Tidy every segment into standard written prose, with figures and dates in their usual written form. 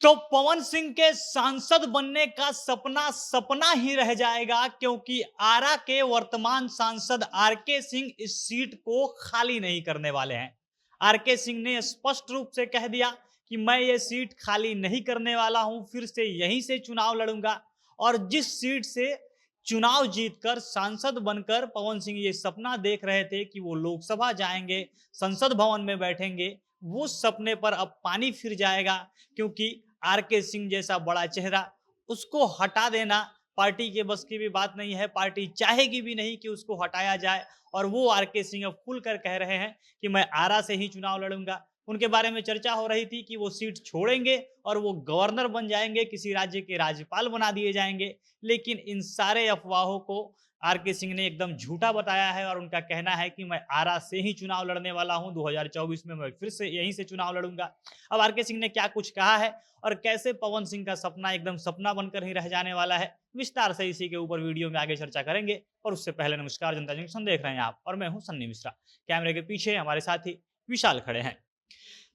तो पवन सिंह के सांसद बनने का सपना सपना ही रह जाएगा, क्योंकि आरा के वर्तमान सांसद आरके सिंह इस सीट को खाली नहीं करने वाले हैं। आरके सिंह ने स्पष्ट रूप से कह दिया कि मैं ये सीट खाली नहीं करने वाला हूं, फिर से यहीं से चुनाव लड़ूंगा। और जिस सीट से चुनाव जीतकर सांसद बनकर पवन सिंह ये सपना देख रहे थे कि वो लोकसभा जाएंगे, संसद भवन में बैठेंगे, वो सपने पर अब पानी फिर जाएगा। क्योंकि आरके सिंह जैसा बड़ा चेहरा, उसको हटा देना पार्टी के बस की भी बात नहीं है। पार्टी चाहेगी भी नहीं कि उसको हटाया जाए। और वो आरके सिंह अब खुलकर कह रहे हैं कि मैं आरा से ही चुनाव लड़ूंगा। उनके बारे में चर्चा हो रही थी कि वो सीट छोड़ेंगे और वो गवर्नर बन जाएंगे, किसी राज्य के राज्यपाल बना दिए जाएंगे। लेकिन इन सारे अफवाहों को आरके सिंह ने एकदम झूठा बताया है और उनका कहना है कि मैं आरा से ही चुनाव लड़ने वाला हूं, 2024 में मैं फिर से यहीं से चुनाव लड़ूंगा। अब आरके सिंह ने क्या कुछ कहा है और कैसे पवन सिंह का सपना एकदम सपना बनकर ही रह जाने वाला है, विस्तार से इसी के ऊपर वीडियो में आगे चर्चा करेंगे। और उससे पहले नमस्कार, जनता जंक्शन देख रहे हैं आप और मैं हूं सन्नी मिश्रा। कैमरे के पीछे हमारे साथी विशाल खड़े हैं।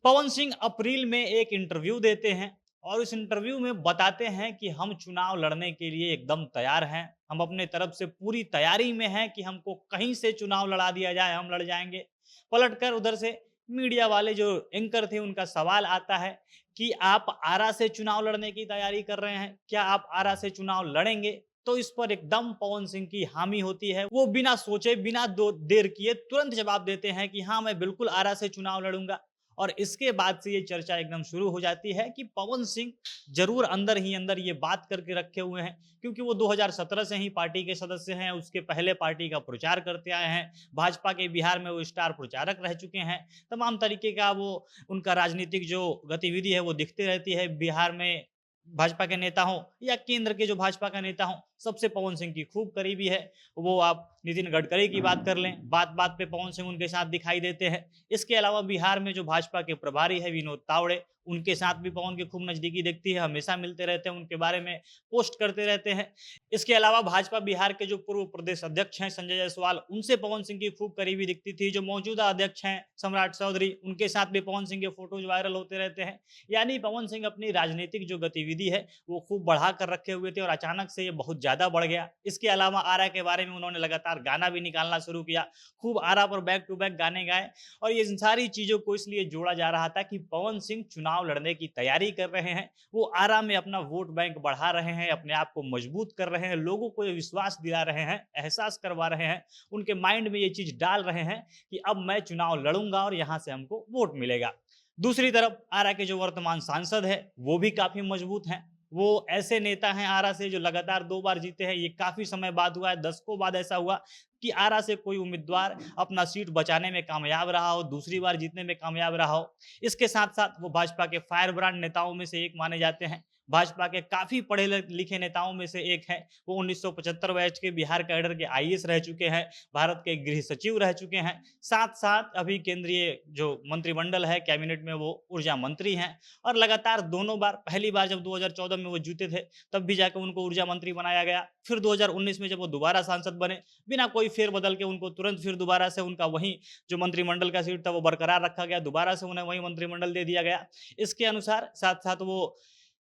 पवन सिंह अप्रैल में एक इंटरव्यू देते हैं और इस इंटरव्यू में बताते हैं कि हम चुनाव लड़ने के लिए एकदम तैयार हैं। हम अपने तरफ से पूरी तैयारी में हैं कि हमको कहीं से चुनाव लड़ा दिया जाए, हम लड़ जाएंगे। पलटकर उधर से मीडिया वाले जो एंकर थे, उनका सवाल आता है कि आप आरा से चुनाव लड़ने की तैयारी कर रहे हैं, क्या आप आरा से चुनाव लड़ेंगे? तो इस पर एकदम पवन सिंह की हामी होती है। वो बिना सोचे, बिना देर किए तुरंत जवाब देते हैं कि हाँ, मैं बिल्कुल आरा से चुनाव लड़ूंगा। और इसके बाद से ये चर्चा एकदम शुरू हो जाती है कि पवन सिंह जरूर अंदर ही अंदर ये बात करके रखे हुए हैं, क्योंकि वो 2017 से ही पार्टी के सदस्य हैं। उसके पहले पार्टी का प्रचार करते आए हैं। भाजपा के बिहार में वो स्टार प्रचारक रह चुके हैं। तमाम तरीके का वो उनका राजनीतिक जो गतिविधि है वो दिखती रहती है बिहार में। भाजपा के नेता हों या केंद्र के जो भाजपा का नेता हों, सबसे पवन सिंह की खूब करीबी है। वो आप नितिन गडकरी की बात कर लें, बात बात पे पवन सिंह उनके साथ दिखाई देते हैं। इसके अलावा बिहार में जो भाजपा के प्रभारी है विनोद तावड़े, उनके साथ भी पवन की खूब नजदीकी दिखती है। हमेशा मिलते रहते हैं, उनके बारे में पोस्ट करते रहते हैं। इसके अलावा भाजपा बिहार के जो पूर्व प्रदेश अध्यक्ष हैं संजय जायसवाल, उनसे पवन सिंह की खूब करीबी दिखती थी। जो मौजूदा अध्यक्ष हैं सम्राट चौधरी, उनके साथ भी पवन सिंह के फोटोज वायरल होते रहते हैं। यानी पवन सिंह अपनी राजनीतिक जो गतिविधि है वो खूब बढ़ा कर रखे हुए थे और अचानक से ये बहुत ज्यादा बढ़ गया। इसके अलावा आरा के बारे में उन्होंने लगातार गाना भी निकालना शुरू किया। खूब आरा पर बैक टू बैक गाने गाए। और ये इन सारी चीजों को इसलिए जोड़ा जा रहा था कि पवन सिंह चुनाव लड़ने की तैयारी कर रहे हैं। वो आरा में अपना वोट बैंक बढ़ा रहे हैं, अपने आप को मजबूत कर रहे हैं, लोगों को ये विश्वास दिला रहे हैं, एहसास करवा रहे हैं, उनके माइंड में ये चीज डाल रहे हैं कि अब मैं चुनाव लड़ूंगा और यहां से हमको वोट मिलेगा। दूसरी तरफ आरा के जो वर्तमान सांसद है वो भी काफी मजबूत हैं। वो ऐसे नेता हैं आरा से जो लगातार 2 बार जीते हैं। ये काफी समय बाद हुआ है, दशकों बाद ऐसा हुआ कि आरा से कोई उम्मीदवार अपना सीट बचाने में कामयाब रहा हो, दूसरी बार जीतने में कामयाब रहा हो। इसके साथ साथ वो भाजपा के फायर ब्रांड नेताओं में से एक माने जाते हैं। भाजपा के काफी पढ़े लिखे नेताओं में से एक हैं। वो 1975 बैच के बिहार कैडर के आईएएस रह चुके हैं, भारत के गृह सचिव रह चुके हैं। साथ साथ अभी केंद्रीय जो मंत्रिमंडल है, कैबिनेट में वो ऊर्जा मंत्री हैं। और लगातार दोनों बार, पहली बार जब 2014 में वो जीते थे तब भी जाकर उनको ऊर्जा मंत्री बनाया गया। फिर 2019 में जब वो दोबारा सांसद बने, बिना कोई फेरबदल के उनको तुरंत फिर दोबारा से उनका वही जो मंत्रिमंडल का सीट था वो बरकरार रखा गया, दोबारा से उन्हें वही मंत्रिमंडल दे दिया गया। इसके अनुसार साथ साथ वो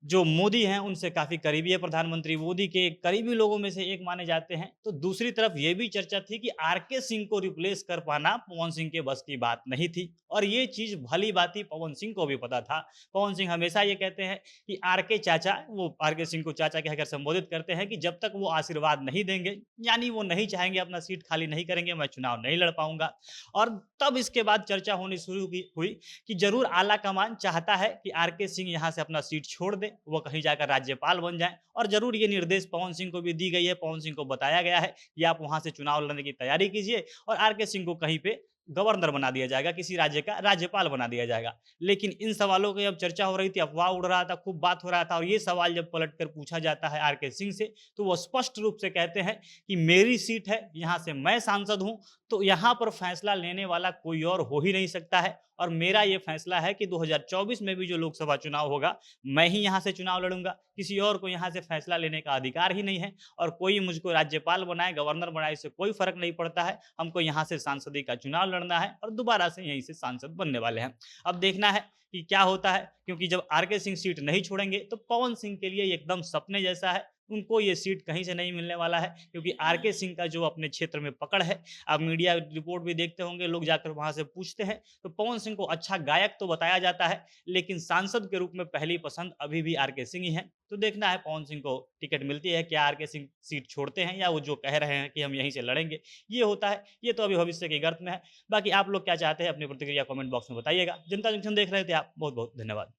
जो मोदी हैं उनसे काफ़ी करीबी है, प्रधानमंत्री मोदी के करीबी लोगों में से एक माने जाते हैं। तो दूसरी तरफ ये भी चर्चा थी कि आरके सिंह को रिप्लेस कर पाना पवन सिंह के बस की बात नहीं थी। और ये चीज़ भली-भांति पवन सिंह को भी पता था। पवन सिंह हमेशा ये कहते हैं कि आरके चाचा, वो आरके सिंह को चाचा कहकर संबोधित करते हैं कि जब तक वो आशीर्वाद नहीं देंगे, यानी वो नहीं चाहेंगे, अपना सीट खाली नहीं करेंगे, मैं चुनाव नहीं लड़ पाऊँगा। और तब इसके बाद चर्चा होनी शुरू की हुई कि जरूर आला कमान चाहता है कि आरके सिंह यहाँ से अपना सीट छोड़ दे, वो कहीं जाकर राज्यपाल बन जाएं। और जरूर ये निर्देश पवन सिंह को भी दी गई है, पवन सिंह को बताया गया है कि आप वहां से चुनाव लड़ने की तैयारी कीजिए और आरके सिंह को कहीं पे गवर्नर बना दिया जाएगा, किसी राज्य का राज्यपाल बना दिया जाएगा। लेकिन इन सवालों की अब चर्चा हो रही थी, अफवाह उड़ रहा था, खूब बात हो रहा था। और ये सवाल जब पलट कर पूछा जाता है आरके सिंह से, तो वो स्पष्ट रूप से कहते हैं कि मेरी सीट है, यहाँ से मैं सांसद हूँ, तो यहाँ पर फैसला लेने वाला कोई और हो ही नहीं सकता है। और मेरा ये फैसला है कि 2024 में भी जो लोकसभा चुनाव होगा, मैं ही यहाँ से चुनाव लड़ूंगा, किसी और को यहाँ से फैसला लेने का अधिकार ही नहीं है। और कोई मुझको राज्यपाल बनाए, गवर्नर बनाए, इससे कोई फर्क नहीं पड़ता है। हमको यहाँ से सांसदी का चुनाव लड़ना है और दोबारा से यहीं से सांसद बनने वाले हैं। अब देखना है कि क्या होता है, क्योंकि जब आरके सिंह सीट नहीं छोड़ेंगे तो पवन सिंह के लिए एकदम सपने जैसा है, उनको ये सीट कहीं से नहीं मिलने वाला है, क्योंकि आरके सिंह का जो अपने क्षेत्र में पकड़ है, आप मीडिया रिपोर्ट भी देखते होंगे, लोग जाकर वहां से पूछते हैं तो पवन सिंह को अच्छा गायक तो बताया जाता है, लेकिन सांसद के रूप में पहली पसंद अभी भी आरके सिंह ही है। तो देखना है पवन सिंह को टिकट मिलती है, क्या आरके सिंह सीट छोड़ते हैं या वो जो कह रहे हैं कि हम यहीं से लड़ेंगे, ये होता है, ये तो अभी भविष्य की गर्त में है। बाकी आप लोग क्या चाहते हैं अपनी प्रतिक्रिया कमेंट बॉक्स में बताइएगा। जनता जंक्शन देख रहे थे आप, बहुत बहुत धन्यवाद।